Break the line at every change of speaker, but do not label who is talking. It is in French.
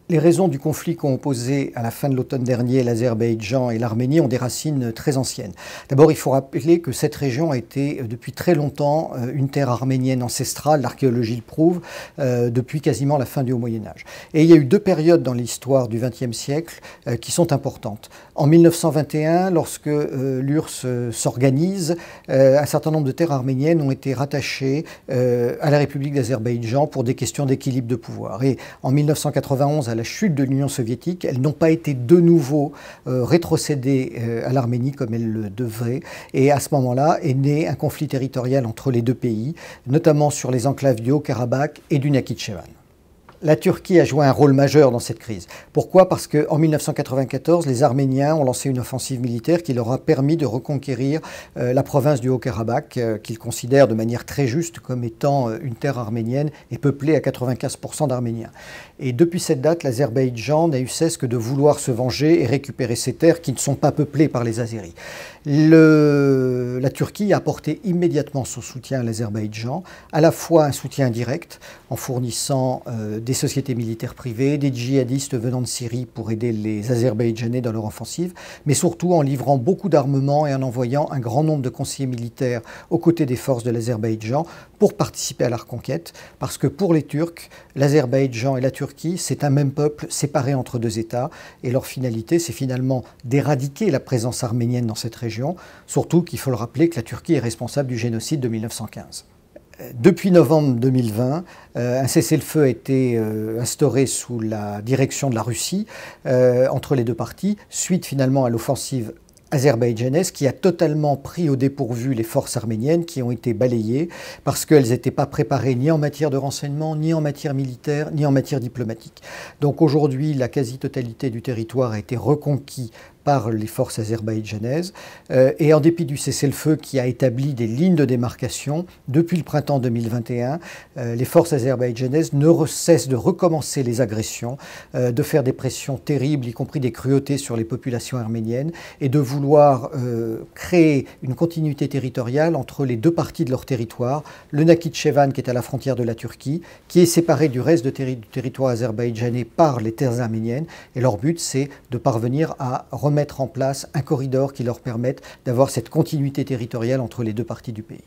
Les raisons du conflit qu'ont opposé à la fin de l'automne dernier l'Azerbaïdjan et l'Arménie ont des racines très anciennes. D'abord, il faut rappeler que cette région a été depuis très longtemps une terre arménienne ancestrale, l'archéologie le prouve, depuis quasiment la fin du Haut Moyen-Âge. Et il y a eu deux périodes dans l'histoire du XXe siècle qui sont importantes. En 1921, lorsque l'URSS s'organise, un certain nombre de terres arméniennes ont été rattachées à la République d'Azerbaïdjan pour des questions d'équilibre de pouvoir. Et en 1991, à la chute de l'Union soviétique, elles n'ont pas été de nouveau rétrocédées à l'Arménie comme elles le devraient. Et à ce moment-là est né un conflit territorial entre les deux pays, notamment sur les enclaves du Haut-Karabakh et du Nakhitchevan. La Turquie a joué un rôle majeur dans cette crise. Pourquoi? Parce qu'en 1994, les Arméniens ont lancé une offensive militaire qui leur a permis de reconquérir la province du Haut-Karabakh, qu'ils considèrent de manière très juste comme étant une terre arménienne et peuplée à 95% d'Arméniens. Et depuis cette date, l'Azerbaïdjan n'a eu cesse que de vouloir se venger et récupérer ces terres qui ne sont pas peuplées par les Azéris. La Turquie a apporté immédiatement son soutien à l'Azerbaïdjan, à la fois un soutien direct en fournissant des sociétés militaires privées, des djihadistes venant de Syrie pour aider les Azerbaïdjanais dans leur offensive, mais surtout en livrant beaucoup d'armements et en envoyant un grand nombre de conseillers militaires aux côtés des forces de l'Azerbaïdjan pour participer à la reconquête, parce que pour les Turcs, l'Azerbaïdjan et la Turquie, c'est un même peuple séparé entre deux États, et leur finalité, c'est finalement d'éradiquer la présence arménienne dans cette région, surtout qu'il faut le rappeler que la Turquie est responsable du génocide de 1915. Depuis novembre 2020, un cessez-le-feu a été instauré sous la direction de la Russie entre les deux parties, suite finalement à l'offensive azerbaïdjanaise qui a totalement pris au dépourvu les forces arméniennes qui ont été balayées parce qu'elles n'étaient pas préparées ni en matière de renseignement, ni en matière militaire, ni en matière diplomatique. Donc aujourd'hui, la quasi-totalité du territoire a été reconquis par les forces azerbaïdjanaises et en dépit du cessez-le-feu qui a établi des lignes de démarcation, depuis le printemps 2021, les forces azerbaïdjanaises ne cessent de recommencer les agressions, de faire des pressions terribles, y compris des cruautés sur les populations arméniennes, et de vouloir créer une continuité territoriale entre les deux parties de leur territoire, le Nakhitchevan qui est à la frontière de la Turquie, qui est séparé du reste du territoire azerbaïdjanais par les terres arméniennes, et leur but c'est de parvenir à remettre en place un corridor qui leur permette d'avoir cette continuité territoriale entre les deux parties du pays.